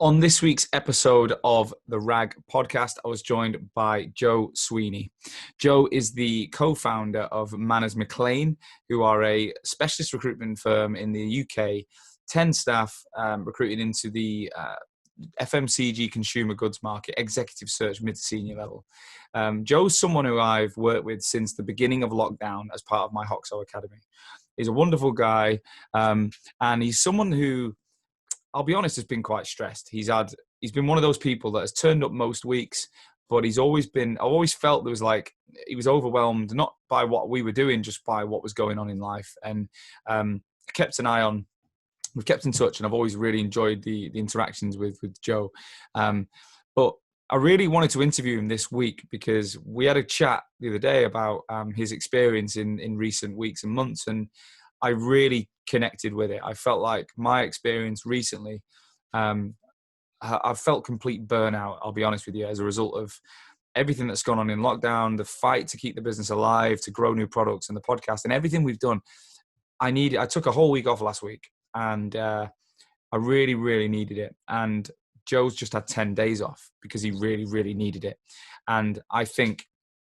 On this week's episode of the RAG podcast, I was joined by Joe Sweeney. Joe is the co-founder of Maclean, who are a specialist recruitment firm in the UK, 10 staff recruited into the FMCG consumer goods market, executive search, mid to senior level. Joe's someone who I've worked with since the beginning of lockdown as part of my Hoxo Academy. He's a wonderful guy, and he's someone who, I'll be honest, has been quite stressed. He's been one of those people that has turned up most weeks, but I've always felt there was like, he was overwhelmed, not by what we were doing, just by what was going on in life. And kept an eye on, we've kept in touch, and I've always really enjoyed the interactions with Joe. But I really wanted to interview him this week because we had a chat the other day about his experience in recent weeks and months, and I really connected with it. I felt like my experience recently, I've felt complete burnout, I'll be honest with you, as a result of everything that's gone on in lockdown, the fight to keep the business alive, to grow new products and the podcast and everything we've done. I took a whole week off last week, and I really, really needed it. And Joe's just had 10 days off because he really, really needed it. And I think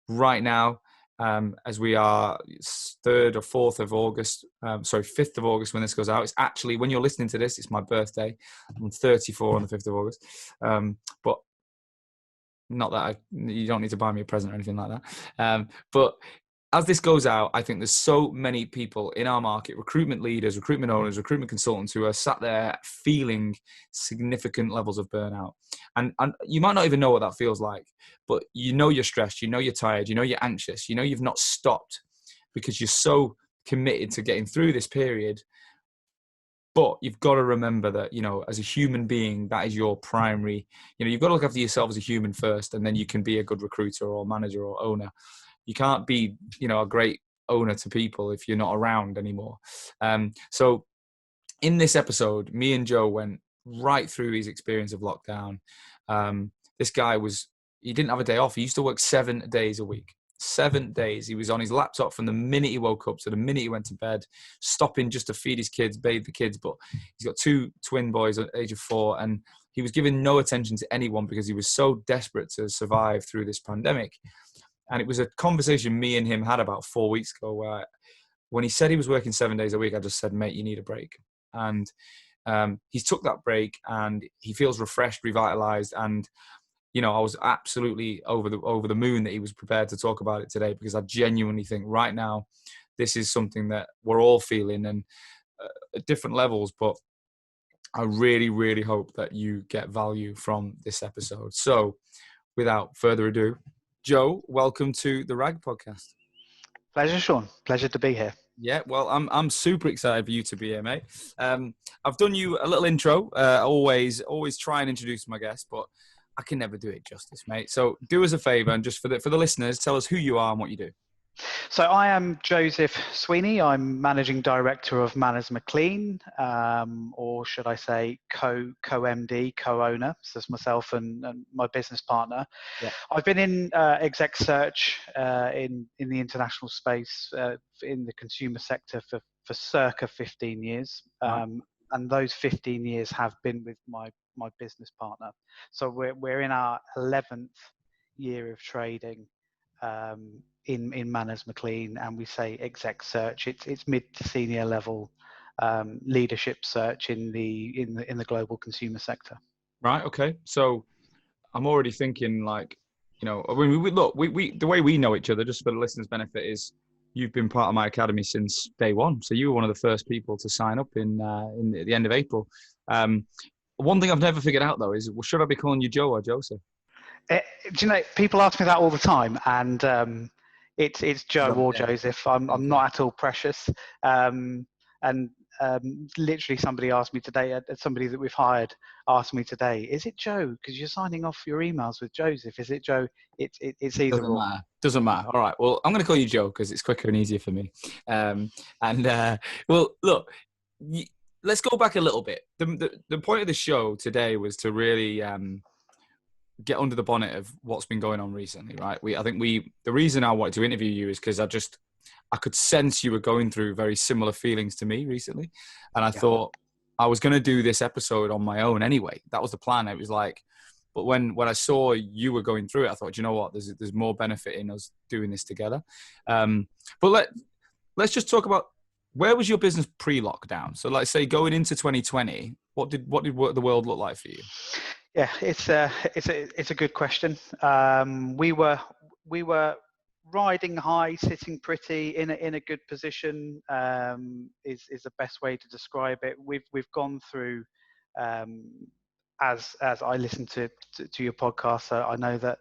right now, as we are 3rd or 4th of August, 5th of August when this goes out. It's actually, when you're listening to this, it's my birthday. I'm 34 on the 5th of August. But not that you don't need to buy me a present or anything like that. But as this goes out, I think there's so many people in our market, recruitment leaders, recruitment owners, recruitment consultants, who are sat there feeling significant levels of burnout. And you might not even know what that feels like, but you know you're stressed, you know you're tired, you know you're anxious, you know you've not stopped because you're so committed to getting through this period. But you've got to remember that, as a human being, that is your primary, you've got to look after yourself as a human first, and then you can be a good recruiter or manager or owner. You can't be, a great owner to people if you're not around anymore. So in this episode, me and Joe went right through his experience of lockdown. This guy he didn't have a day off. He used to work 7 days a week. 7 days. He was on his laptop from the minute he woke up to the minute he went to bed, stopping just to feed his kids, bathe the kids. But he's got 2 twin boys at the age of 4, and he was giving no attention to anyone because he was so desperate to survive through this pandemic. And it was a conversation me and him had about 4 weeks ago, where when he said he was working 7 days a week, I just said, mate, you need a break. And he's took that break, and he feels refreshed, revitalized. And, I was absolutely over the moon that he was prepared to talk about it today, because I genuinely think right now, this is something that we're all feeling, and at different levels. But I really, really hope that you get value from this episode. So without further ado, Joe, welcome to the RAG podcast. Pleasure, Sean. Pleasure to be here. Yeah, well, I'm super excited for you to be here, mate. I've done you a little intro. Always try and introduce my guests, but I can never do it justice, mate. So do us a favor, and just for the listeners, tell us who you are and what you do. So I am Joseph Sweeney. I'm Managing Director of Maclean, or should I say co-MD, co-owner. So it's myself and my business partner. Yeah. I've been in exec search in the international space, in the consumer sector for circa 15 years. Right. And those 15 years have been with my business partner. So we're in our 11th year of trading in Maclean, and we say exec search. It's mid to senior level leadership search in the global consumer sector. Right. Okay. So I'm already thinking, like, we the way we know each other, just for the listeners' benefit, is you've been part of my academy since day one. So you were one of the first people to sign up in the end of April. One thing I've never figured out though is, should I be calling you Joe or Joseph? People ask me that all the time, and it's Joe or Joseph. I'm not at all precious. Literally, somebody asked me today. Somebody that we've hired asked me today, "Is it Joe? Because you're signing off your emails with Joseph. Is it Joe?" It's either or. Doesn't matter. All right. Well, I'm going to call you Joe because it's quicker and easier for me. Well, look. Let's go back a little bit. The point of the show today was to really get under the bonnet of what's been going on recently, right? The reason I wanted to interview you is because I could sense you were going through very similar feelings to me recently. And I thought, I was going to do this episode on my own anyway. That was the plan. It was like, but when I saw you were going through it, I thought, you know what, there's more benefit in us doing this together. But let's just talk about, where was your business pre-lockdown? So let's say going into 2020, what did the world look like for you? Yeah, it's a good question. We were riding high, sitting pretty in a good position. Is the best way to describe it. We've gone through, as I listen to your podcast, so I know that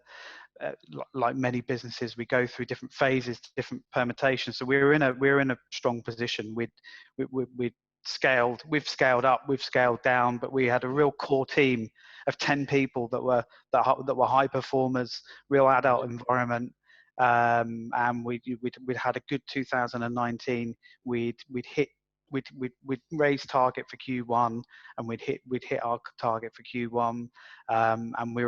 like many businesses, we go through different phases, different permutations. So we're in a strong position. We've scaled up, we've scaled down, but we had a real core team of 10 people that were high performers, real adult environment. And we'd had a good 2019. We'd raised target for Q1, and we'd hit our target for Q1. And we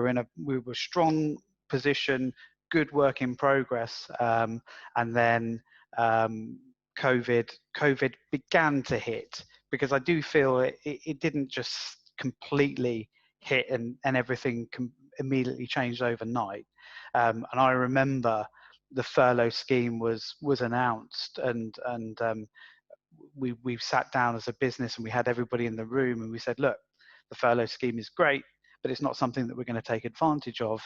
were strong position, good work in progress. And then COVID began to hit, because I do feel it didn't just completely hit and everything immediately changed overnight. And I remember the furlough scheme was announced, and we sat down as a business and we had everybody in the room and we said, look, the furlough scheme is great, but it's not something that we're going to take advantage of.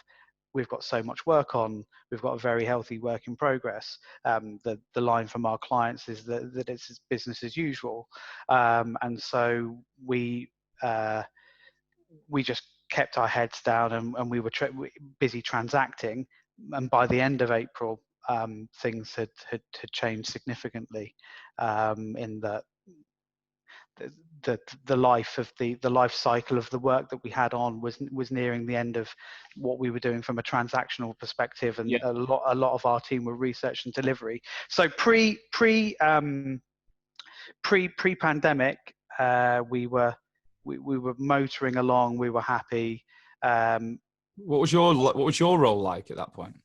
We've got so much work on. We've got a very healthy work in progress. The line from our clients is that it's business as usual. And so we just kept our heads down, and we were busy transacting. And by the end of April, things had changed significantly, in that the life cycle of the work that we had on was nearing the end of what we were doing from a transactional perspective, and a lot of our team were research and delivery. So pre-pandemic, we were motoring along. We were happy. What was your role like at that point?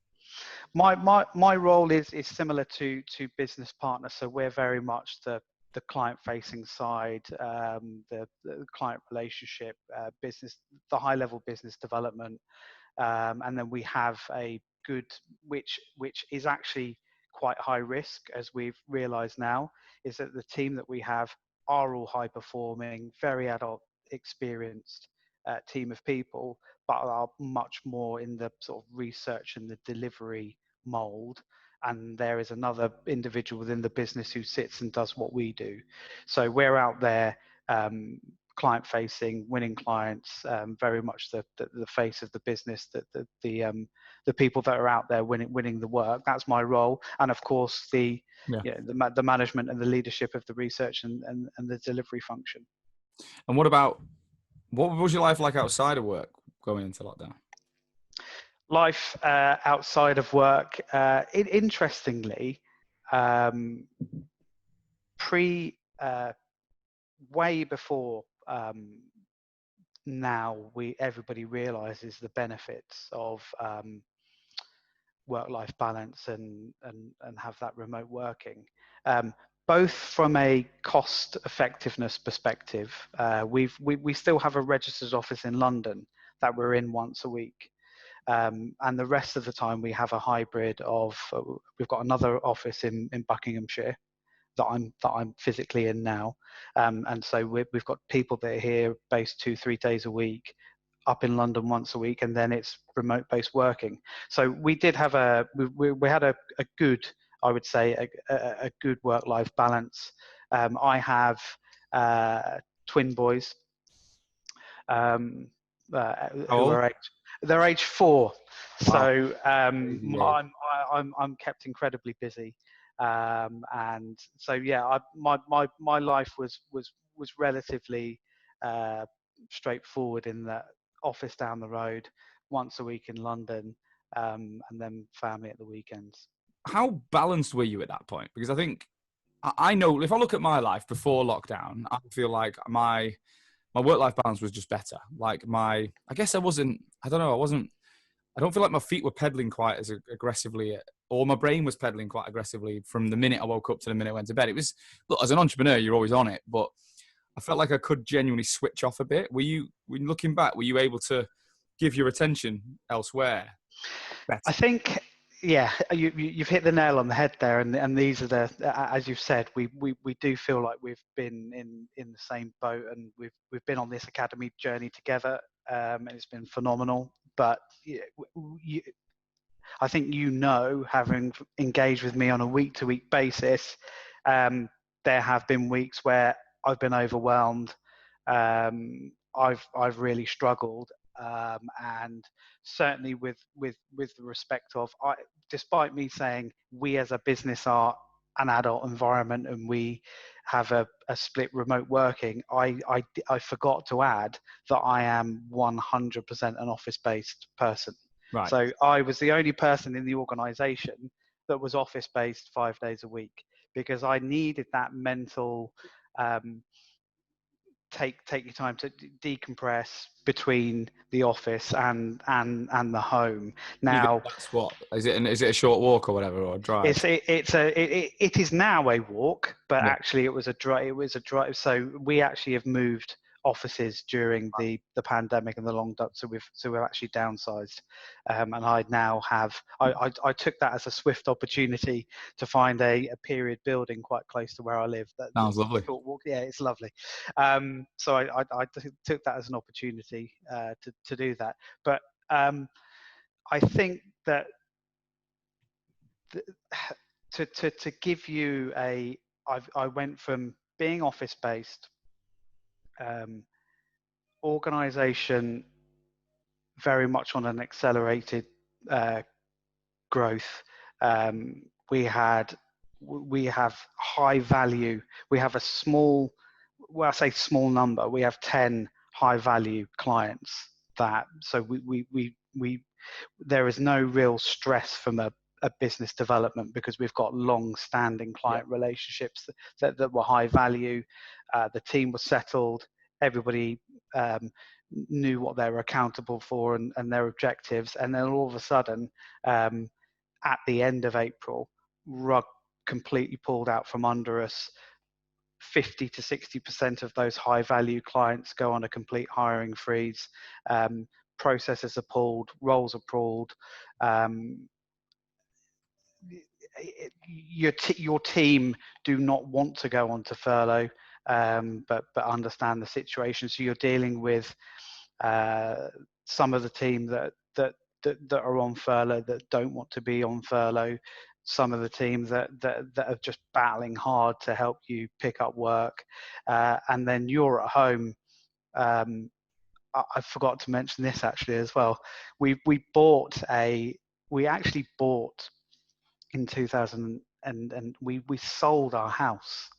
My role is similar to business partner. So we're very much the client-facing side, the client relationship, business, the high-level business development, and then we have a good, which is actually quite high risk, as we've realised now, is that the team that we have are all high-performing, very adult, experienced team of people, but are much more in the sort of research and the delivery mold. And there is another individual within the business who sits and does what we do. So we're out there, client facing, winning clients, very much the face of the business, the people that are out there winning the work. That's my role. And of course the management and the leadership of the research and the delivery function. And what was your life like outside of work going into lockdown? Life outside of work, interestingly, way before now, everybody realizes the benefits of work-life balance and have that remote working. Both from a cost effectiveness perspective, we still have a registered office in London that we're in once a week. And the rest of the time we have a hybrid of, we've got another office in Buckinghamshire that I'm physically in now. And so we've got people that are here based 2-3 days a week, up in London once a week, and then it's remote based working. So we did have we had a good, I would say, a good work-life balance. I have twin boys who are they're age 4. So I'm kept incredibly busy, and so my life was relatively straightforward, in that office down the road, once a week in London, and then family at the weekends. How balanced were you at that point? Because I think I know, if I look at my life before lockdown, I feel like my work-life balance was just better. Like I don't feel like my feet were pedaling quite as aggressively, or my brain was pedaling quite aggressively from the minute I woke up to the minute I went to bed. It was, look, as an entrepreneur, you're always on it, but I felt like I could genuinely switch off a bit. When looking back, were you able to give your attention elsewhere better? I think, yeah, you've hit the nail on the head there, and these are as you've said, we do feel like we've been in the same boat, and we've been on this academy journey together, and it's been phenomenal. But I think, having engaged with me on a week-to-week basis, there have been weeks where I've been overwhelmed. I've really struggled, and certainly with the respect of, despite me saying we as a business are an adult environment and we have a split remote working, I forgot to add that I am 100% an office-based person. Right. So I was the only person in the organization that was office-based 5 days a week, because I needed that mental take your time to decompress between the office and the home. Now, that's what is it? Is it a short walk or whatever, or a drive? It is now a walk, but Yeah. actually it was a drive. So we actually have moved offices during the pandemic and the lockdown. So we've actually downsized, and I now have. I took that as a swift opportunity to find a period building quite close to where I live. Sounds lovely. Short walk. Yeah, it's lovely. So I took that as an opportunity to do that. But I think that to give you I went from being office based, organization very much on an accelerated growth. We have high value. We have a small, well, I say small number. We have 10 high value clients. So there is no real stress from a business development, because we've got long-standing client relationships that were high value. The team was settled. Everybody knew what they were accountable for and their objectives. And then all of a sudden, at the end of April, rug completely pulled out from under us. 50 to 60% of those high value clients go on a complete hiring freeze. Processes are pulled, roles are pulled. Your team do not want to go onto furlough, but understand the situation. So you're dealing with some of the team that are on furlough that don't want to be on furlough. Some of the team that are just battling hard to help you pick up work, and then you're at home. I forgot to mention this actually as well. We actually bought in 2000 and we sold our house,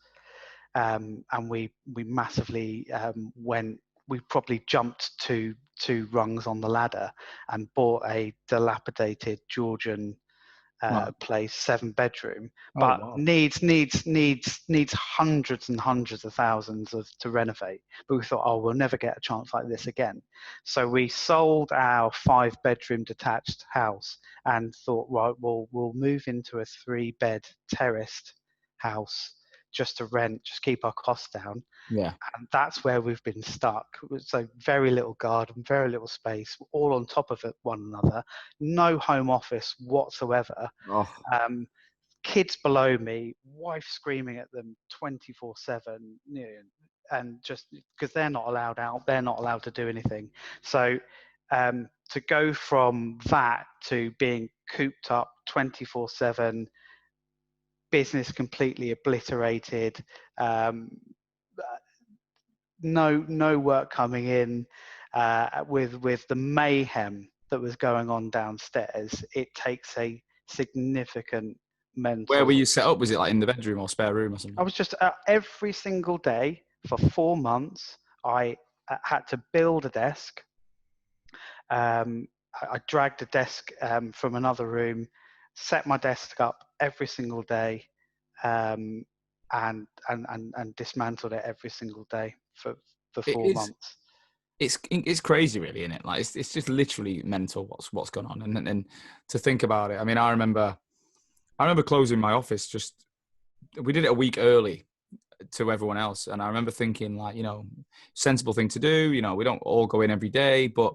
and we massively we probably jumped two rungs on the ladder and bought a dilapidated Georgian place, 7-bedroom, but needs hundreds and hundreds of thousands to renovate. But we thought, we'll never get a chance like this again. So we sold our 5-bedroom detached house and thought, right, we'll move into a 3-bed terraced house just to rent, just keep our costs down. Yeah. And that's where we've been stuck. So very little garden, very little space, all on top of one another, no home office whatsoever. Kids below me, wife screaming at them 24/7, and just because they're not allowed out, they're not allowed to do anything. So to go from that to being cooped up 24/7, business completely obliterated, no work coming in, with the mayhem that was going on downstairs, it takes a significant mental. Where were you set up? Was it like in the bedroom or spare room or something? I was just every single day for 4 months. I had to build a desk. I dragged a desk from another room, set my desk up every single day, and dismantled it every single day for 4 months. It's crazy, really, isn't it? Like it's just literally mental what's going on, and to think about it. I mean, I remember closing my office. We did it a week early, to everyone else. And I remember thinking, like, sensible thing to do. We don't all go in every day, but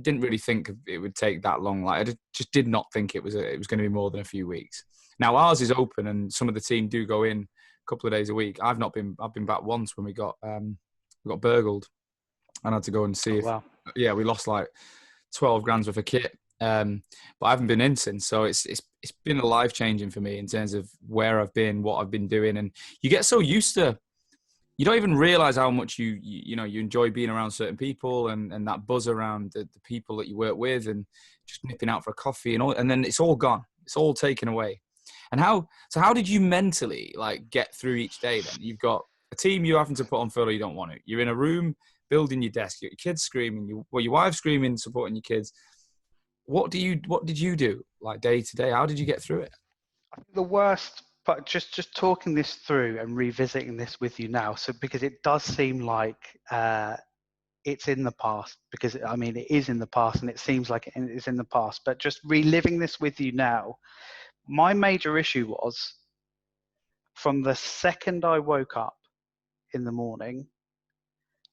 didn't really think it would take that long. Like, I just did not think it was going to be more than a few weeks. Now ours is open, and some of the team do go in a couple of days a week. I've been back once when we got burgled, and had to go and see wow. we lost like 12 grand's worth of kit. But I haven't been in since, so it's been a life changing for me in terms of where I've been, what I've been doing, and you get so used to. You don't even realize how much you enjoy being around certain people and that buzz around the people that you work with, and just nipping out for a coffee and all, and then it's all gone. It's all taken away. And how did you mentally like get through each day then? You've got a team you're having to put on furlough, you don't want to. You're in a room building your desk, your kids screaming, your wife screaming, supporting your kids. What did you do like day to day? How did you get through it? I think the worst, but just talking this through and revisiting this with you now, so because it does seem like it's in the past, because I mean it is in the past, and it seems like it is in the past. But just reliving this with you now, my major issue was from the second I woke up in the morning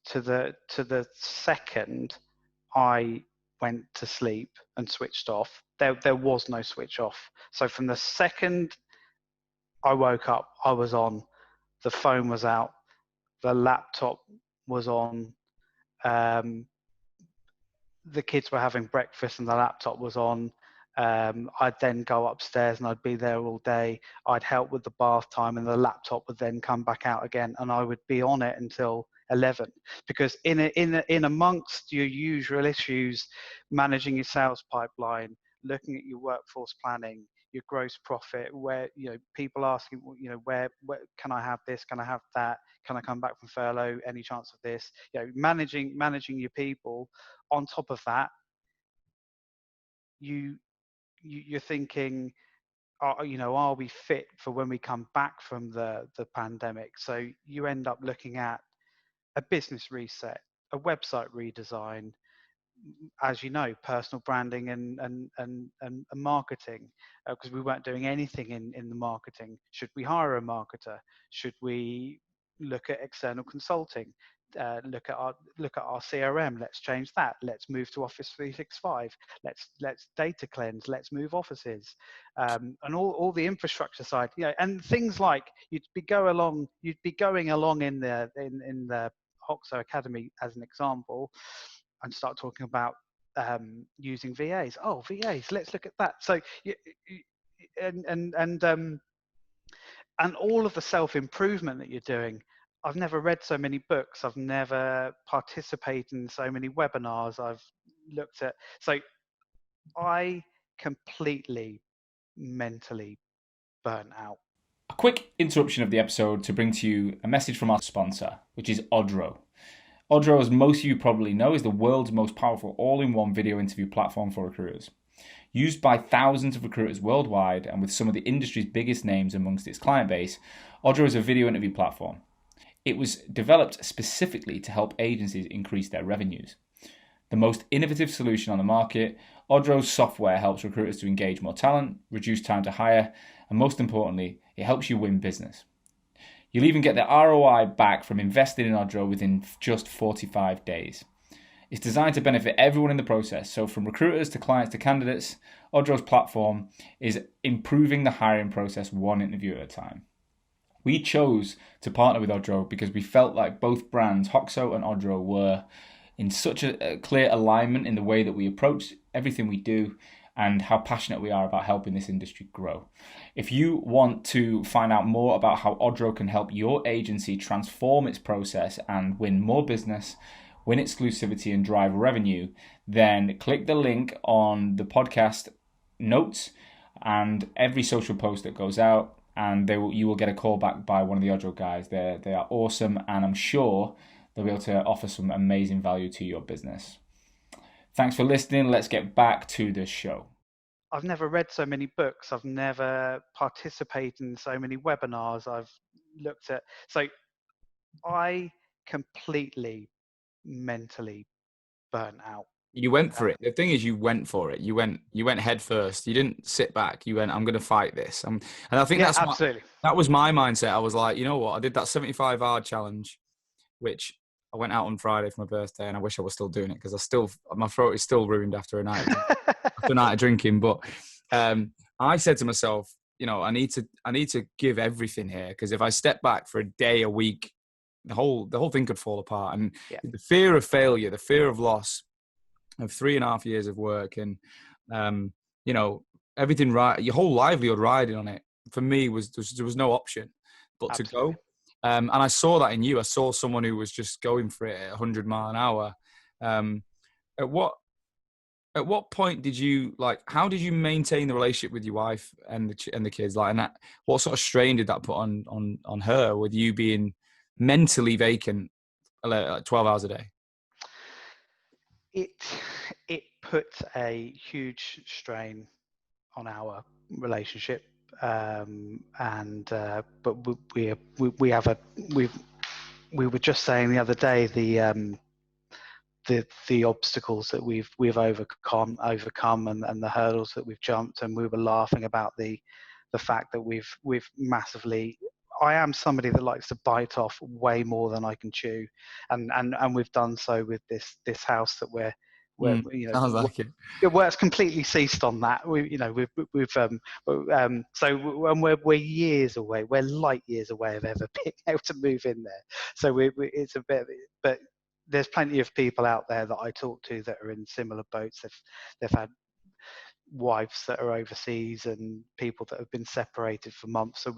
to the second I went to sleep and switched off. There was no switch off. So from the second I woke up, I was on. The phone was out. The laptop was on. Um, the kids were having breakfast and the laptop was on. I'd then go upstairs and I'd be there all day. I'd help with the bath time, and the laptop would then come back out again, and I would be on it until 11. Because in amongst your usual issues, managing your sales pipeline, looking at your workforce planning, your gross profit, where people asking, where can I have this, can I have that, can I come back from furlough, any chance of this, managing your people. On top of that, you're thinking, are we fit for when we come back from the pandemic? So you end up looking at a business reset, a website redesign, as you know, personal branding and marketing, because we weren't doing anything in the marketing. Should we hire a marketer? Should we look at external consulting? Look at our CRM. Let's change that. Let's move to Office 365. Let's data cleanse. Let's move offices, and all the infrastructure side. And things like you'd be going along in the Hoxo Academy as an example, and start talking about using VAs. Oh, VAs, let's look at that. So and all of the self-improvement that you're doing. I've never read so many books. I've never participated in so many webinars. I've looked at, so I completely mentally burnt out. A quick interruption of the episode to bring to you a message from our sponsor, which is Odro. Odro, as most of you probably know, is the world's most powerful all-in-one video interview platform for recruiters. Used by thousands of recruiters worldwide and with some of the industry's biggest names amongst its client base, Odro is a video interview platform. It was developed specifically to help agencies increase their revenues. The most innovative solution on the market, Odro's software helps recruiters to engage more talent, reduce time to hire, and most importantly, it helps you win business. You'll even get the ROI back from investing in Odro within just 45 days. It's designed to benefit everyone in the process, so from recruiters to clients to candidates, Odro's platform is improving the hiring process one interview at a time. We chose to partner with Odro because we felt like both brands, Hoxo and Odro, were in such a clear alignment in the way that we approach everything we do and how passionate we are about helping this industry grow. If you want to find out more about how Odro can help your agency transform its process and win more business, win exclusivity and drive revenue, then click the link on the podcast notes and every social post that goes out, and you will get a call back by one of the Odro guys. They are awesome, and I'm sure they'll be able to offer some amazing value to your business. Thanks for listening. Let's get back to the show. I've never read so many books. I've never participated in so many webinars. I've looked at, so I completely mentally burnt out. You went for it. The thing is, you went for it. You went head first. You didn't sit back. You went, I'm going to fight this. And I think Yeah, absolutely. that was my mindset. I was like, you know what? I did that 75 hard challenge, which I went out on Friday for my birthday, and I wish I was still doing it because my throat is still ruined after a night of drinking. But I said to myself, you know, I need to give everything here, because if I step back for a day, a week, the whole thing could fall apart. And Yeah. the fear of failure, the fear of loss, of 3.5 years of work, and you know, everything, right, your whole livelihood riding on it, for me there was no option but Absolutely. to go. And I saw that in you. I saw someone who was just going for it at 100 mile an hour. At what point did you, like, how did you maintain the relationship with your wife and the kids, like, and that, what sort of strain did that put on her, with you being mentally vacant, like 12 hours a day? It put a huge strain on our relationship, and but we have a we were just saying the other day the obstacles that we've overcome and the hurdles that we've jumped, and we were laughing about the fact that we've massively. I am somebody that likes to bite off way more than I can chew, and we've done so with this house that we're you know, Sounds like it. well, it's completely ceased on that. So when we're years away, we're light years away of ever being able to move in there. So it's a bit, but there's plenty of people out there that I talk to that are in similar boats. They've had wives that are overseas and people that have been separated for months. So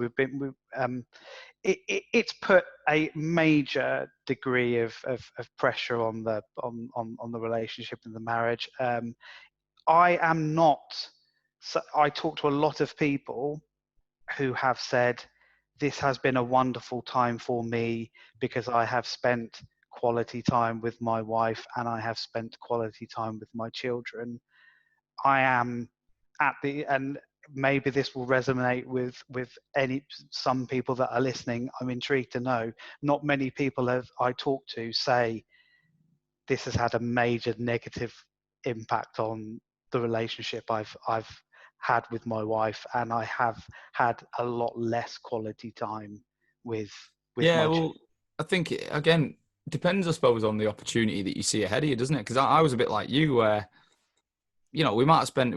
it's put a major degree of pressure on the relationship and the marriage. I am not. So I talk to a lot of people who have said, this has been a wonderful time for me because I have spent quality time with my wife and I have spent quality time with my children. I am and maybe this will resonate with some people that are listening. I'm intrigued to know. Not many people I talk to say this has had a major negative impact on the relationship I've had with my wife, and I have had a lot less quality time with Yeah, my well, I think it, again, depends, I suppose, on the opportunity that you see ahead of you, doesn't it? Because I was a bit like you, where, you know, we might have been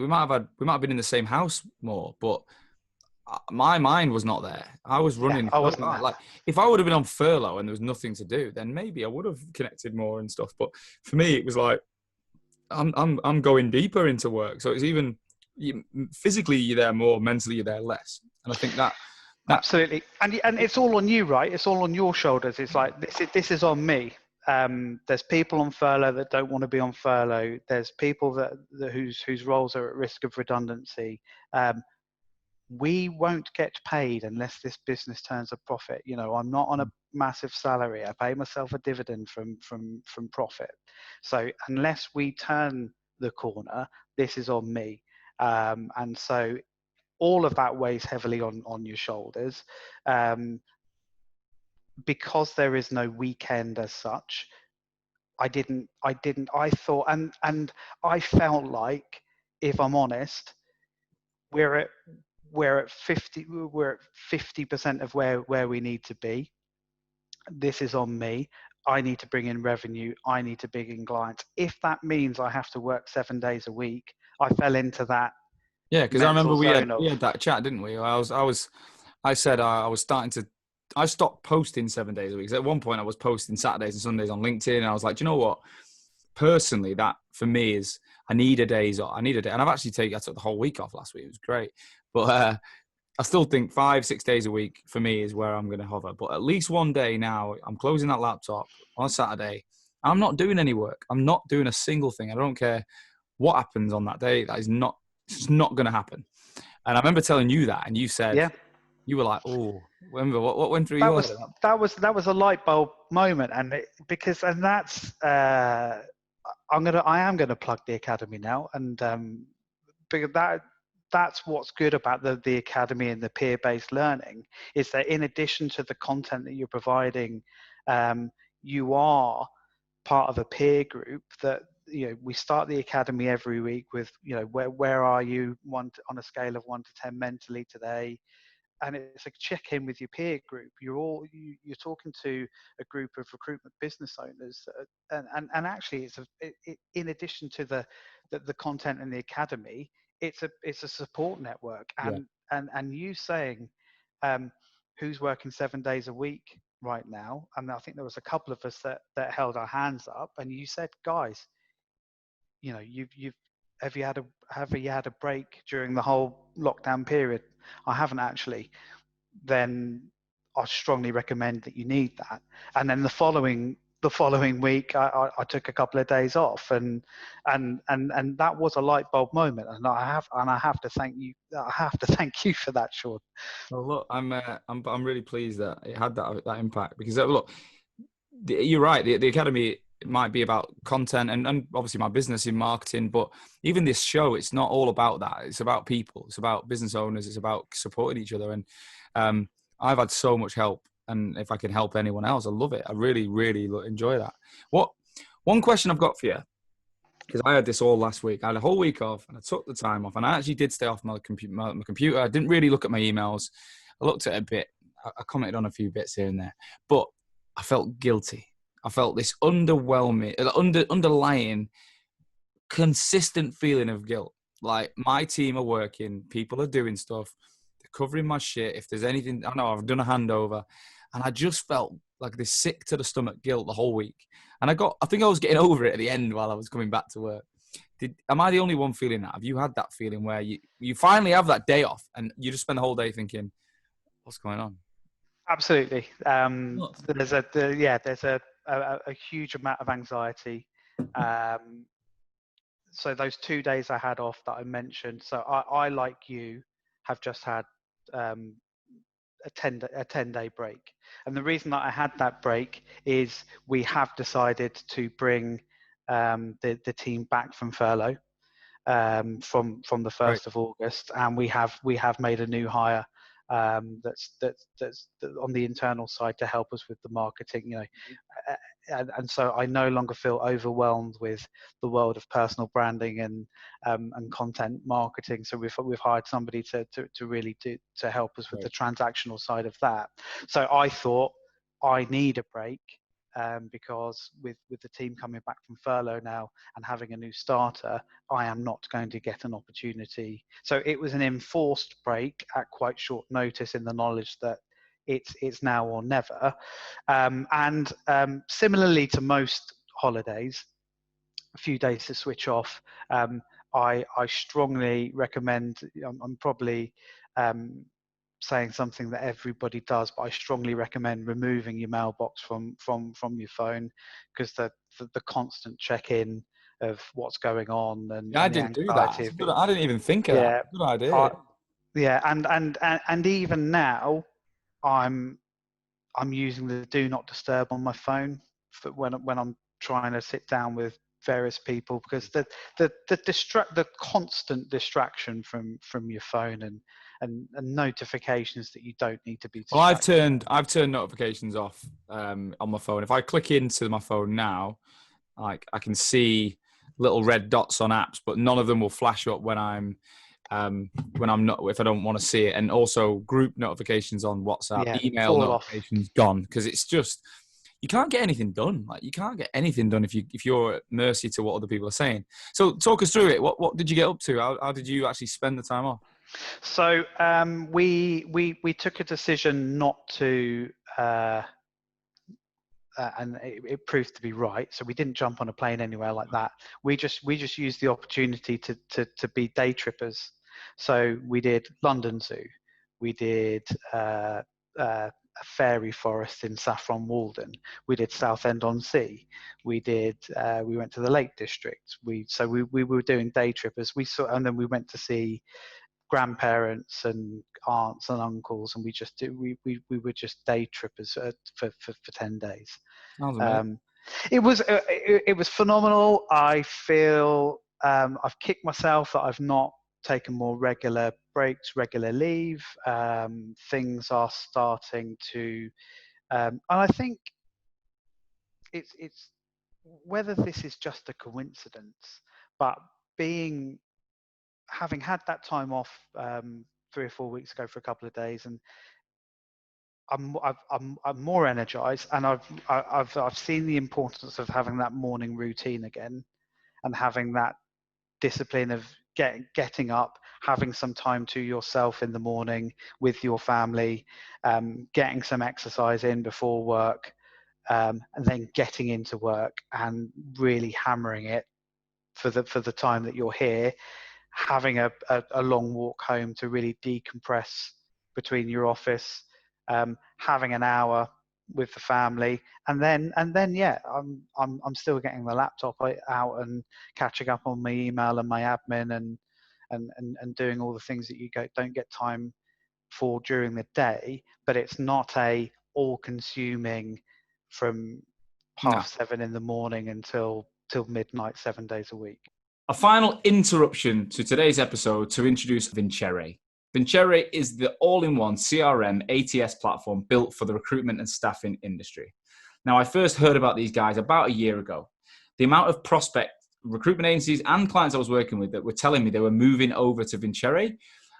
in the same house more, but my mind was not there. I was running. I wasn't there. Like, if I would have been on furlough and there was nothing to do, then maybe I would have connected more and stuff. But for me, it was like, I'm going deeper into work. So it's even physically you're there more, mentally you're there less. And I think that absolutely, and it's all on you, right? It's all on your shoulders. It's like this is on me. There's people on furlough that don't want to be on furlough. There's people that whose roles are at risk of redundancy. We won't get paid unless this business turns a profit. You know, I'm not on a massive salary. I pay myself a dividend from profit. So unless we turn the corner, this is on me. And so all of that weighs heavily on your shoulders. Because there is no weekend as such, I thought, and I felt like, if I'm honest, we're at 50% of where we need to be. This is on me. I need to bring in revenue. I need to bring in clients. If that means I have to work 7 days a week, I fell into that. Yeah, because I remember we had of, that chat, didn't we? I said I was starting to. I stopped posting 7 days a week. 'Cause at one point, I was posting Saturdays and Sundays on LinkedIn, and I was like, do you know what? Personally, that for me is, I need a day, and I've actually I took the whole week off last week. It was great, but I still think 5-6 days a week for me is where I'm going to hover. But at least one day now, I'm closing that laptop on Saturday. I'm not doing any work. I'm not doing a single thing. I don't care what happens on that day. It's not going to happen. And I remember telling you that, and you said, yeah, you were like, oh, remember what went through that your was head? that was a light bulb moment, and that's I am gonna plug the academy now, and because that's what's good about the academy and the peer-based learning, is that in addition to the content that you're providing, you are part of a peer group that we start the academy every week with, where are you on a scale of 1 to 10 mentally today? And it's a check-in with your peer group. You're talking to a group of recruitment business owners, and actually, in addition to the content in the academy, it's a support network. And you saying, who's working 7 days a week right now? And I think there was a couple of us that held our hands up, and you said, guys, have you had a break during the whole lockdown period? I haven't actually. Then I strongly recommend that you need that. And then the following week, I took a couple of days off, and that was a light bulb moment. And I have to thank you. I have to thank you for that, Sean. Well, look, I'm really pleased that it had that impact, because look, you're right. The academy might be about content and obviously my business in marketing, but even this show, it's not all about that. It's about people. It's about business owners. It's about supporting each other. And I've had so much help, and if I can help anyone else, I love it. I really, really enjoy that. One question I've got for you, because I had this all last week. I had a whole week off, and I took the time off, and I actually did stay off my computer. I didn't really look at my emails. I looked at it a bit. I commented on a few bits here and there, but I felt guilty. I felt this underlying, consistent feeling of guilt. Like, my team are working, people are doing stuff, they're covering my shit. If there's anything, I know I've done a handover, and I just felt like this sick to the stomach guilt the whole week. And I think I was getting over it at the end while I was coming back to work. Am I the only one feeling that? Have you had that feeling where you finally have that day off and you just spend the whole day thinking, what's going on? Absolutely. There's a huge amount of anxiety. So those 2 days I had off that I mentioned. So I like you, have just had a 10-day break. And the reason that I had that break is we have decided to bring the team back from furlough from the 1st of August, and we have made a new hire that's on the internal side to help us with the marketing, and so I no longer feel overwhelmed with the world of personal branding and content marketing. So we've hired somebody to really to help us with the transactional side of that. So I thought, I need a break, because with the team coming back from furlough now and having a new starter, I am not going to get an opportunity. So it was an enforced break at quite short notice, in the knowledge that it's now or never. And similarly to most holidays, a few days to switch off. I strongly recommend, I'm probably saying something that everybody does, but I strongly recommend removing your mailbox from your phone, because the constant check-in of what's going on and I the didn't do anxiety that. I didn't even think of that. Good idea. And even now, I'm using the do not disturb on my phone for when I'm trying to sit down with various people, because the constant distraction from your phone and notifications that you don't need to be distracted. Well, I've turned notifications off on my phone. If I click into my phone now, like, I can see little red dots on apps, but none of them will flash up when I'm not, if I don't want to see it. And also group notifications on WhatsApp, email notifications gone, because it's just, you can't get anything done. Like, you can't get anything done if you're at mercy to what other people are saying. So talk us through it. What did you get up to? How did you actually spend the time off? So we took a decision not to, and it proved to be right. So we didn't jump on a plane anywhere like that. We just used the opportunity to be day trippers. So we did London Zoo, we did a fairy forest in Saffron Walden, we did Southend-on-Sea, we went to the Lake District. We were doing day trippers. And then we went to see grandparents and aunts and uncles, and we were just day trippers for 10 days. It was phenomenal. I feel I've kicked myself that I've not taken more regular breaks, regular leave. Things are starting to, and I think it's whether this is just a coincidence, but having had that time off 3 or 4 weeks ago for a couple of days, and I'm more energized, and I've seen the importance of having that morning routine again, and having that discipline of getting up, having some time to yourself in the morning with your family, getting some exercise in before work, and then getting into work and really hammering it for the time that you're here, having a long walk home to really decompress between your office, having an hour with the family, and then yeah, I'm still getting the laptop out and catching up on my email and my admin, and doing all the things that you don't get time for during the day. But it's not a all consuming from No. 7:30 in the morning until midnight, 7 days a week. A final interruption to today's episode to introduce Vincere. Vincere is the all-in-one CRM ATS platform built for the recruitment and staffing industry. Now, I first heard about these guys about a year ago. The amount of prospect recruitment agencies and clients I was working with that were telling me they were moving over to Vincere,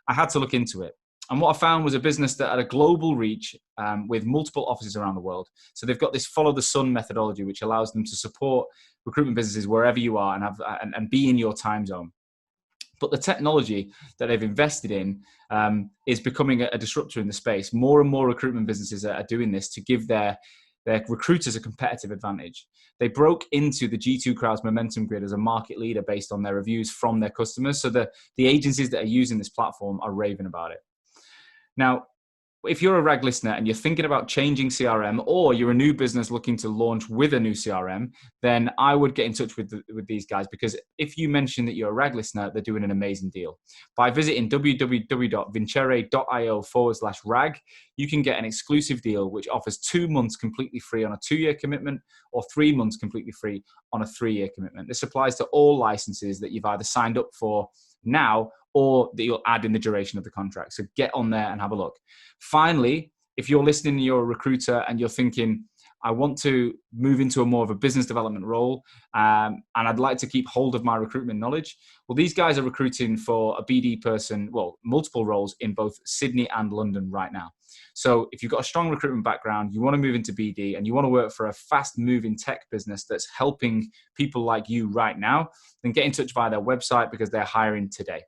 I had to look into it. And what I found was a business that had a global reach with multiple offices around the world. So they've got this follow the sun methodology, which allows them to support recruitment businesses wherever you are and be in your time zone. But the technology that they've invested in is becoming a disruptor in the space. More and more recruitment businesses are doing this to give their recruiters a competitive advantage. They broke into the G2 Crowd's momentum grid as a market leader based on their reviews from their customers. So the agencies that are using this platform are raving about it. Now, if you're a RAG listener and you're thinking about changing CRM, or you're a new business looking to launch with a new CRM, then I would get in touch with these guys, because if you mention that you're a RAG listener, they're doing an amazing deal. By visiting www.vincere.io/RAG, you can get an exclusive deal which offers 2 months completely free on a 2-year commitment, or 3 months completely free on a 3-year commitment. This applies to all licenses that you've either signed up for now or that you'll add in the duration of the contract. So get on there and have a look. Finally, if you're listening, you're a recruiter and you're thinking, I want to move into a more of a business development role, and I'd like to keep hold of my recruitment knowledge. Well, these guys are recruiting for a BD person, well, multiple roles in both Sydney and London right now. So if you've got a strong recruitment background, you want to move into BD, and you want to work for a fast-moving tech business that's helping people like you right now, then get in touch via their website, because they're hiring today.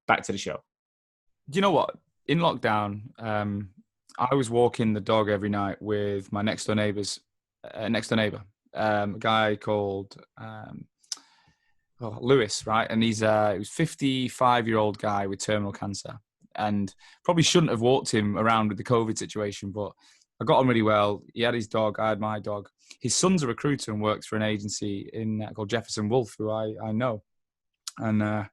Back to the show. Do you know what? In lockdown, I was walking the dog every night with my next door neighbor, a guy called Lewis, right? And he was a 55-year-old guy with terminal cancer, and probably shouldn't have walked him around with the COVID situation, but I got on really well. He had his dog, I had my dog. His son's a recruiter and works for an agency called Jefferson Wolf, who I know. And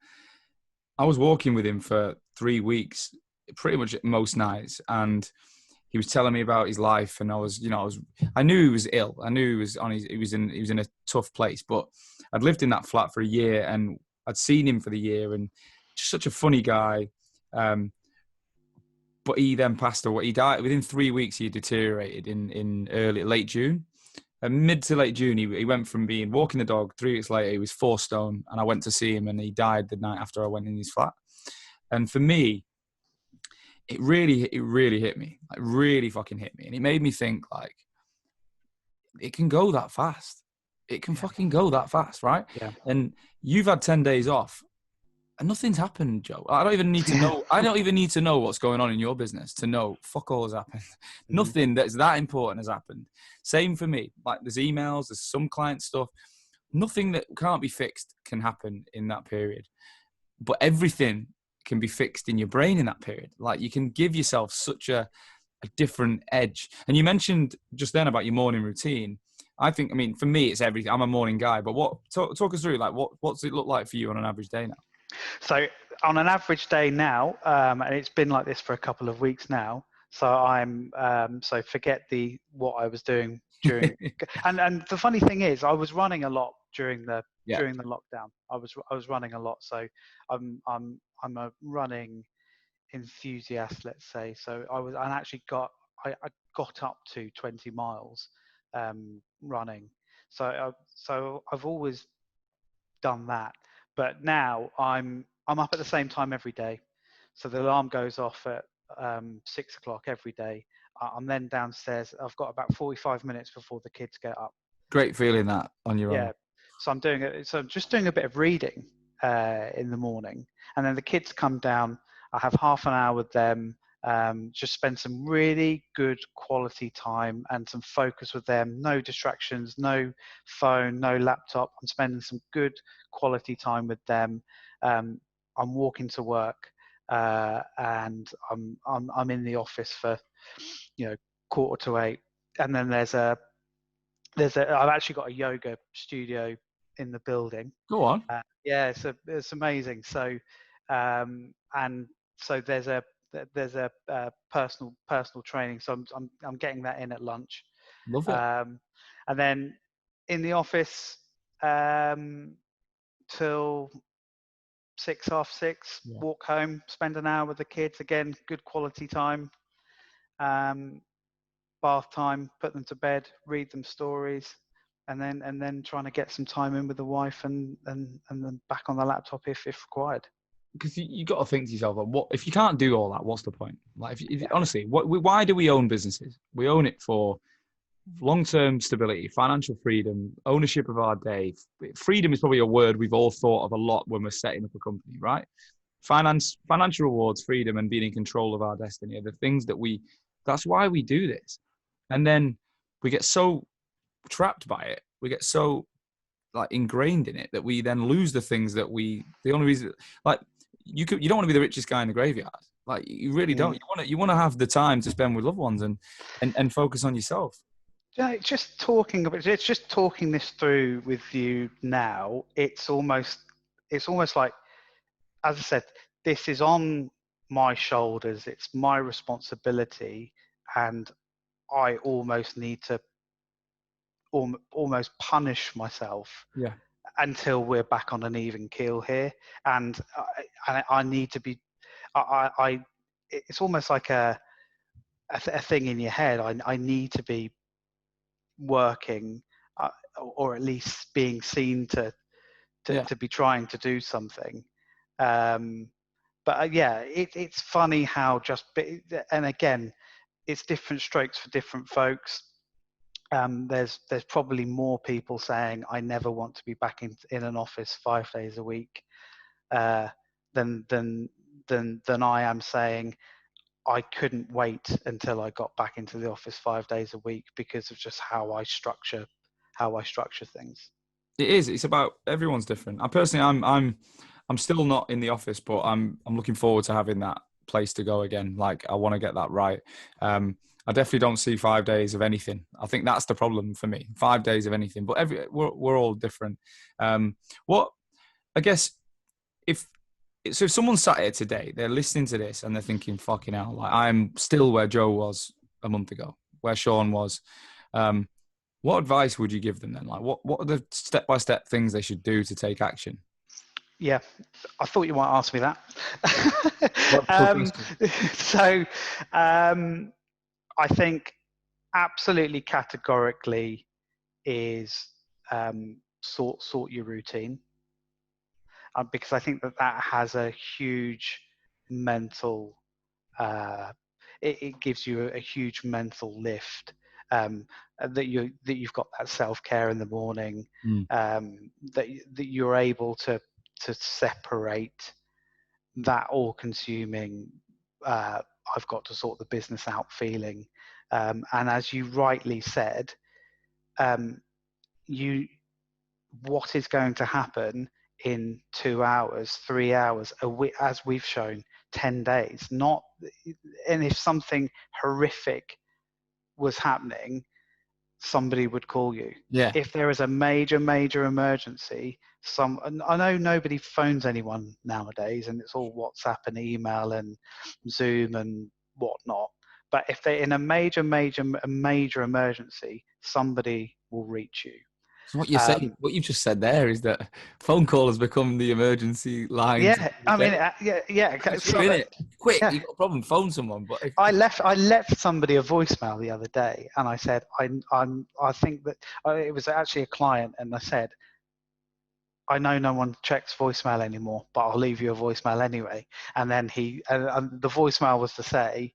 I was walking with him for 3 weeks, pretty much most nights, and he was telling me about his life. And I knew he was ill. I knew he was he was in a tough place. But I'd lived in that flat for a year, and I'd seen him for the year, and just such a funny guy. But he then passed away. He died within 3 weeks. He deteriorated in late June. Mid to late June, he went from being walking the dog. 3 weeks later, he was 4 stone, and I went to see him, and he died the night after I went in his flat. And for me, it really hit me, like really fucking hit me, and it made me think, like, it can go that fast. It can fucking go that fast, right? Yeah. And you've had 10 days off, and nothing's happened, Joe. I don't even need to know. I don't even need to know what's going on in your business to know fuck all has happened. Nothing that's that important has happened. Same for me. Like, there's emails, there's some client stuff. Nothing that can't be fixed can happen in that period. But everything can be fixed in your brain in that period. Like, you can give yourself such a different edge. And you mentioned just then about your morning routine. I mean, for me, it's everything. I'm a morning guy. But talk us through, like, what's it look like for you on an average day now? So on an average day now, and it's been like this for a couple of weeks now. So I'm so forget what I was doing during. and the funny thing is, I was running a lot during the lockdown. I was running a lot. So I'm a running enthusiast, let's say. So I got up to 20 miles running. So I've always done that, but now I'm up at the same time every day. So the alarm goes off at 6 o'clock every day. I'm then downstairs. I've got about 45 minutes before the kids get up. Great feeling that on your Yeah. own. So I'm just doing a bit of reading in the morning, and then the kids come down. I have half an hour with them. Just spend some really good quality time and some focus with them. No distractions, no phone, no laptop. I'm spending some good quality time with them. I'm walking to work, and I'm in the office for 7:45, and then I've actually got a yoga studio in the building. Go on. Yeah, it's amazing. So, and so there's a personal training. So I'm getting that in at lunch. Love it. And then in the office till 6, half 6. Yeah. Walk home, spend an hour with the kids. Again, good quality time. Bath time, put them to bed, read them stories, and then trying to get some time in with the wife, and then back on the laptop if required. Because you got to think to yourself, like, what if you can't do all that? What's the point? Like, honestly, why do we own businesses? We own it for long-term stability, financial freedom, ownership of our day. Freedom is probably a word we've all thought of a lot when we're setting up a company, right? Financial rewards, freedom, and being in control of our destiny are the things that's why we do this. And then we get so trapped by it. We get so like ingrained in it that we then lose the things that the only reason, like, you don't want to be the richest guy in the graveyard. Like, you really don't. You want to have the time to spend with loved ones and focus on yourself. Yeah, it's just talking this through with you now. It's almost like, as I said, this is on my shoulders. It's my responsibility, and I almost need to almost punish myself Yeah. until we're back on an even keel here. And I need to be. It's almost like a thing in your head. I need to be working, or at least being seen to be trying to do something. But yeah, it's funny how and again, it's different strokes for different folks. There's probably more people saying I never want to be back in an office 5 days a week than I am saying I couldn't wait until I got back into the office 5 days a week, because of just how I structure things. It is. It's about, everyone's different. I personally, I'm still not in the office, but I'm looking forward to having that place to go again. Like, I want to get that right. I definitely don't see 5 days of anything. I think that's the problem for me. 5 days of anything, but we're all different. What I guess if someone sat here today, they're listening to this and they're thinking, "Fucking hell!" Like, I'm still where Joe was a month ago, where Sean was. What advice would you give them then? Like, what are the step-by-step things they should do to take action? Yeah, I thought you might ask me that. So, I think absolutely categorically is sort your routine, because I think that has a huge mental. It gives you a huge mental lift. That you've got that self-care in the morning, that you're able to separate that all-consuming I've got to sort the business out feeling, and as you rightly said, what is going to happen in 2 hours, 3 hours, a week, as we've shown, 10 days, not. And if something horrific was happening, somebody would call you. Yeah. If there is a major emergency, I know nobody phones anyone nowadays, and it's all WhatsApp and email and Zoom and whatnot. But if they're in a major emergency, somebody will reach you. So what you're saying, what you've just said there is that phone call has become the emergency line. Yeah, I mean, yeah. If you're in it, quick, Yeah. you've got a problem, phone someone. But I left somebody a voicemail the other day, and I said, I think that it was actually a client, and I said, I know no one checks voicemail anymore, but I'll leave you a voicemail anyway. And then and the voicemail was to say,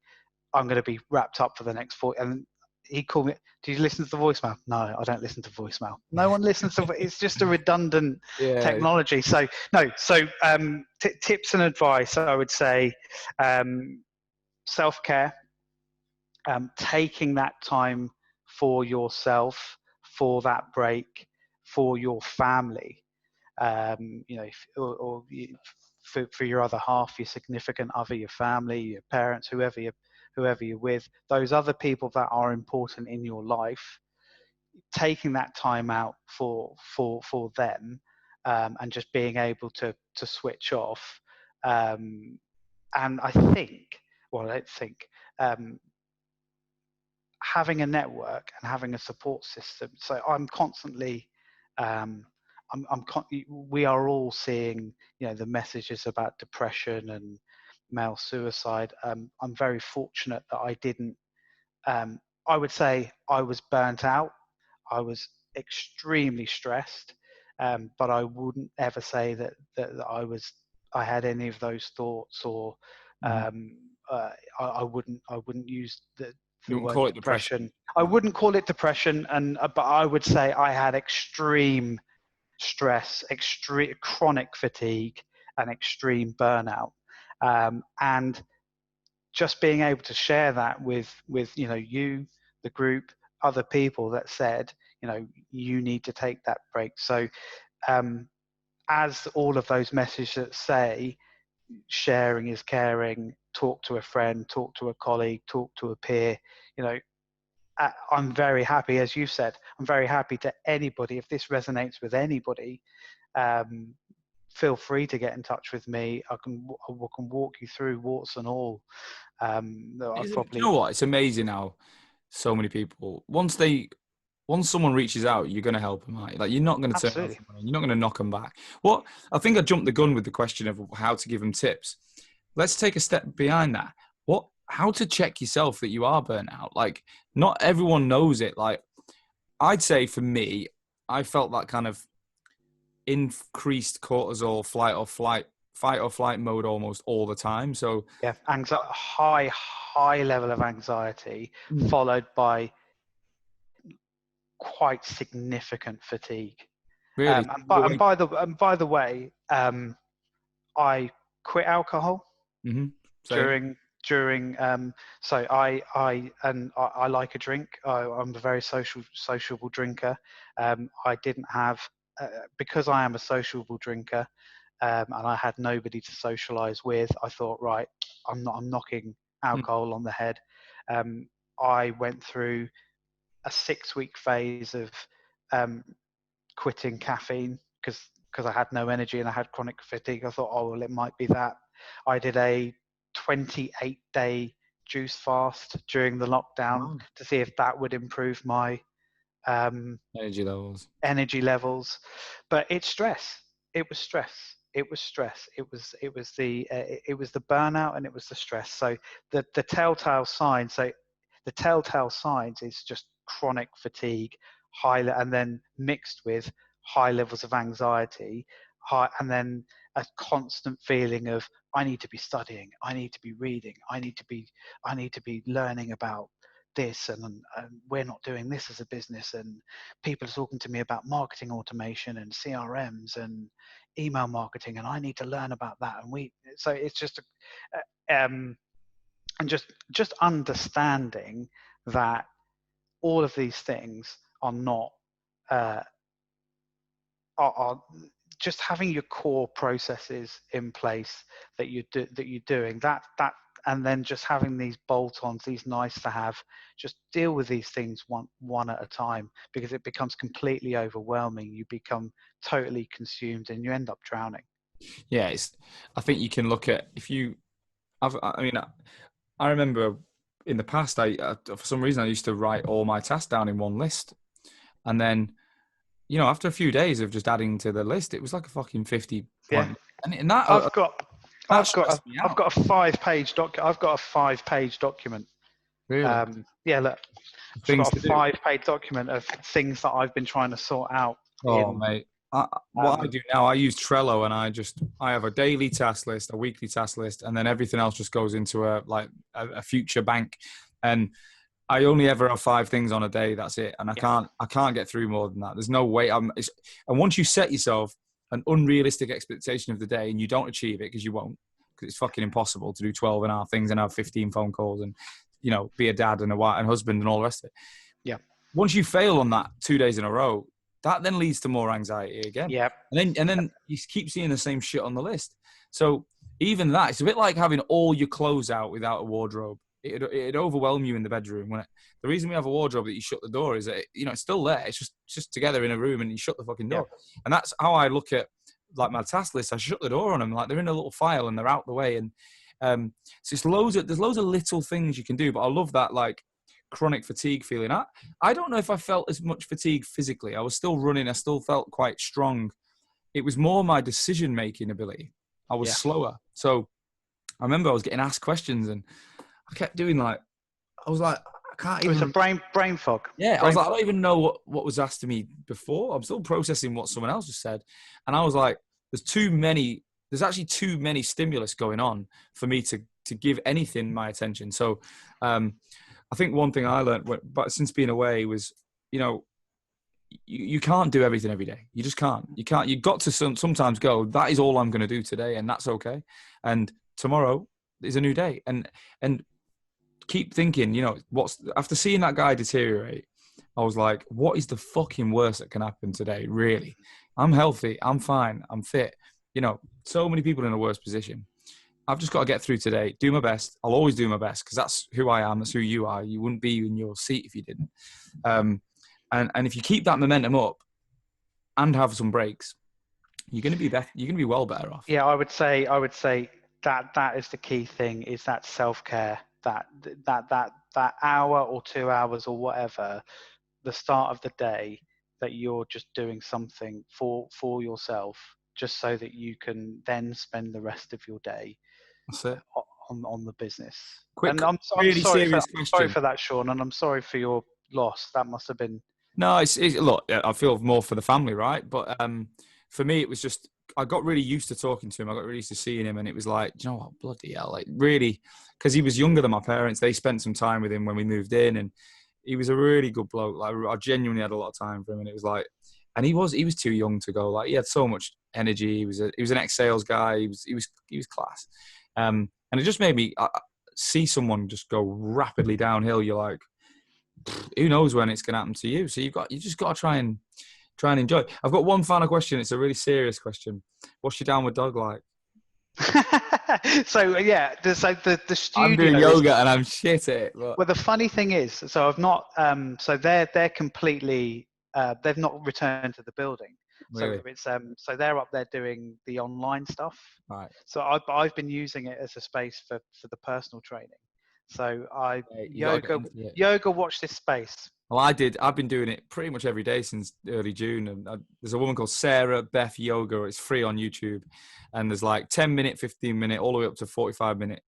I'm going to be wrapped up for the next 4. And he called me, do you listen to the voicemail? No, I don't listen to voicemail. No one listens to it's just a redundant technology. So no, tips and advice, I would say, self-care, taking that time for yourself, for that break, for your family, for your other half, your significant other, your family, your parents, whoever you're with, those other people that are important in your life, taking that time out for them, and just being able to switch off. And I think having a network and having a support system. So I'm constantly, we are all seeing, the messages about depression and male suicide. I'm very fortunate that I didn't. I would say I was burnt out. I was extremely stressed, but I wouldn't ever say that I had any of those thoughts, or I wouldn't use the word call it depression. I wouldn't call it depression, but I would say I had extreme stress, extreme chronic fatigue, and extreme burnout. And just being able to share that with you, the group, other people that said, you need to take that break. So as all of those messages say, sharing is caring, talk to a friend, talk to a colleague, talk to a peer, I'm very happy, as you said, I'm very happy to anybody. If this resonates with anybody, feel free to get in touch with me. I can walk you through warts and all. Do you know what? It's amazing how so many people, once someone reaches out, you're going to help them out. Like, you're not going to turn off someone, you're not going to knock them back. I think I jumped the gun with the question of how to give them tips. Let's take a step behind that. How to check yourself that you are burnt out. Like, not everyone knows it. Like, I'd say for me, I felt that kind of increased cortisol, fight or flight mode almost all the time. So yeah, high level of anxiety, followed by quite significant fatigue. Really, and by the way, I quit alcohol during. So I like a drink. I'm a very sociable drinker. I didn't have because I am a sociable drinker, and I had nobody to socialize with. I thought, right, I'm knocking alcohol on the head. I went through a 6-week phase of quitting caffeine because I had no energy and I had chronic fatigue. I thought, oh, well, it might be that. I did a 28-day juice fast during the lockdown to see if that would improve my energy levels. But it's stress. It was stress. It was stress. It was the burnout, and it was the stress. So the telltale signs. So the telltale signs is just chronic fatigue, and then mixed with high levels of anxiety, and then a constant feeling of, I need to be studying, I need to be reading, I need to be learning about this, and we're not doing this as a business, and people are talking to me about marketing automation and CRMs and email marketing, and I need to learn about that. And so it's just and just understanding that all of these things are not are just having your core processes in place that you're doing that, and then just having these bolt-ons, these nice to have. Just deal with these things one at a time, because it becomes completely overwhelming. You become totally consumed and you end up drowning. Yeah, I think you can look at I remember in the past, I for some reason I used to write all my tasks down in one list, and then after a few days of just adding to the list, it was like a fucking 50 Yeah. point. And that, I've got me I've out. got a 5-page document. Really? Yeah, look, I've Things got to a do. 5-page document of things that I've been trying to sort out. Oh, mate. What I do now, I use Trello, and I have a daily task list, a weekly task list, and then everything else just goes into a future bank. And I only ever have 5 things on a day. That's it. And I can't get through more than that. There's no way. And once you set yourself an unrealistic expectation of the day and you don't achieve it, because you won't, because it's fucking impossible to do 12 and a half things and have 15 phone calls and, be a dad and a wife and husband and all the rest of it. Yeah. Once you fail on that 2 days in a row, that then leads to more anxiety again. Yeah. And then you keep seeing the same shit on the list. So even that, it's a bit like having all your clothes out without a wardrobe. It'd overwhelm you in the bedroom. The reason we have a wardrobe that you shut the door is that, it's still there. It's just together in a room and you shut the fucking door. Yeah. And that's how I look at like my task list. I shut the door on them. Like they're in a little file and they're out the way. And so there's loads of little things you can do, but I love that like chronic fatigue feeling. I don't know if I felt as much fatigue physically. I was still running. I still felt quite strong. It was more my decision-making ability. I was slower. So I remember I was getting asked questions and I kept doing I was like, I can't even. It was a brain fog. Yeah, I was like, I don't even know what was asked of me before. I'm still processing what someone else just said. And I was like, there's actually too many stimulus going on for me to give anything my attention. So I think one thing I learned, but since being away was, you can't do everything every day. You just can't. You've got to sometimes go, that is all I'm going to do today. And that's okay. And tomorrow is a new day. And keep thinking, after seeing that guy deteriorate, I was like, what is the fucking worst that can happen today? Really? I'm healthy. I'm fine. I'm fit. So many people in a worse position. I've just got to get through today, do my best. I'll always do my best because that's who I am. That's who you are. You wouldn't be in your seat if you didn't. And if you keep that momentum up and have some breaks, you're going to be better. You're going to be well better off. Yeah, I would say that is the key thing, is that self-care, that hour or 2 hours or whatever, the start of the day, that you're just doing something for yourself, just so that you can then spend the rest of your day on the business. Quick, and I'm sorry for that, Sean, and I'm sorry for your loss. That must have been. No, look, I feel more for the family, right? But for me, it was just, I got really used to talking to him. I got really used to seeing him, and it was like, you know what, bloody hell, like really, because he was younger than my parents. They spent some time with him when we moved in, and he was a really good bloke. Like I genuinely had a lot of time for him, and it was like, and he was too young to go. Like he had so much energy. He was an ex-sales guy. He was class, and it just made me see someone just go rapidly downhill. You're like, who knows when it's going to happen to you? So you just got to try and enjoy. I've got one final question. It's a really serious question. What's your downward dog like? So yeah, the studio. I'm doing yoga and I'm shit at it. But... Well, the funny thing is, so I've not. So they're completely. They've not returned to the building. Really? So it's so they're up there doing the online stuff. Right. So I've been using it as a space for the personal training. So yoga watch this space. Well, I've been doing it pretty much every day since early June. And there's a woman called Sarah Beth Yoga. It's free on YouTube. And there's like 10-minute, 15-minute, all the way up to 45-minute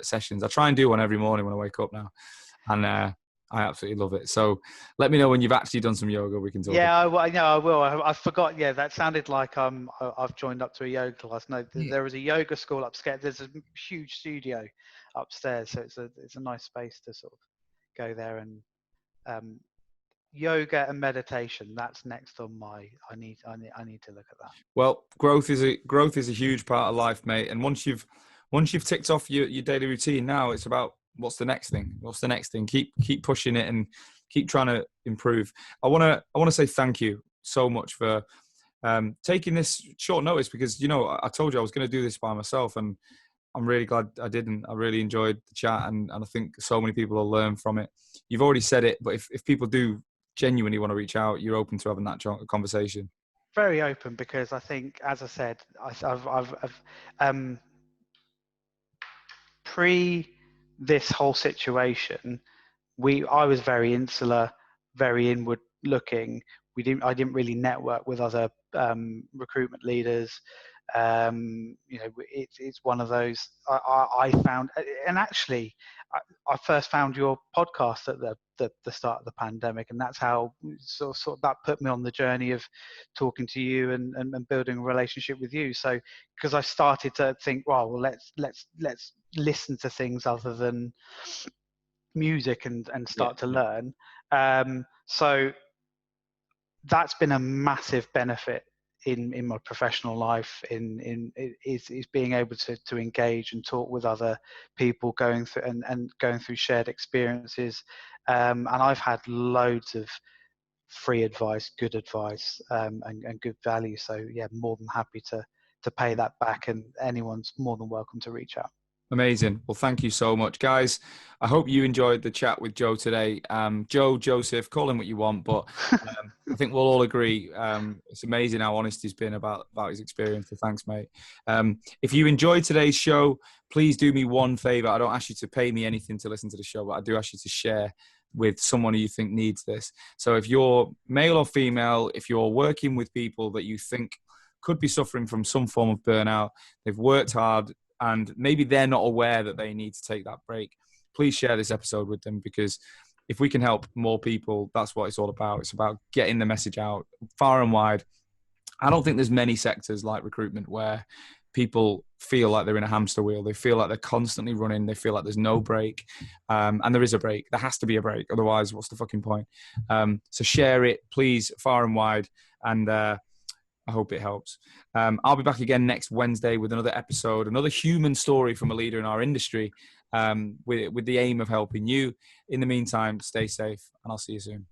sessions. I try and do one every morning when I wake up now. And I absolutely love it. So let me know when you've actually done some yoga. We can talk. Yeah, I will. I forgot. Yeah, that sounded like I've joined up to a yoga class. No, there is a yoga school upstairs. There's a huge studio upstairs, so it's a nice space to sort of go there and yoga and meditation. That's next on my. I need to look at that. Well, growth is a huge part of life, mate. And once you've ticked off your daily routine, now it's about what's the next thing. What's the next thing? Keep pushing it and keep trying to improve. I want to say thank you so much for taking this short notice, because I told you I was going to do this by myself, and I'm really glad I didn't. I really enjoyed the chat, and I think so many people will learn from it. You've already said it, but if people do genuinely want to reach out, you're open to having that conversation. Very open, because I think, as I said, I've pre this whole situation, I was very insular, very inward looking. I didn't really network with other recruitment leaders. It's one of those I found, and actually I first found your podcast at the start of the pandemic, and that's how sort of that put me on the journey of talking to you and building a relationship with you. So because I started to think, well, let's listen to things other than music and start to learn. So that's been a massive benefit in my professional life, is being able to engage and talk with other people going through and going through shared experiences. And I've had loads of free advice, good advice, and good value. So yeah, more than happy to pay that back, and anyone's more than welcome to reach out. Amazing. Well, thank you so much, guys. I hope you enjoyed the chat with Joe today. Joe, Joseph, call him what you want, but I think we'll all agree it's amazing how honest he's been about his experience. So thanks, mate. If you enjoyed today's show, please do me one favor. I don't ask you to pay me anything to listen to the show, but I do ask you to share with someone who you think needs this. So if you're male or female, if you're working with people that you think could be suffering from some form of burnout, they've worked hard, and maybe they're not aware that they need to take that break, please share this episode with them, because if we can help more people, that's what it's all about. It's about getting the message out far and wide. I don't think there's many sectors like recruitment where people feel like they're in a hamster wheel. They feel like they're constantly running. They feel like there's no break. And there is a break. There has to be a break. Otherwise, what's the fucking point? So share it, please, far and wide. And I hope it helps. I'll be back again next Wednesday with another episode, another human story from a leader in our industry, with the aim of helping you. In the meantime, stay safe, and I'll see you soon.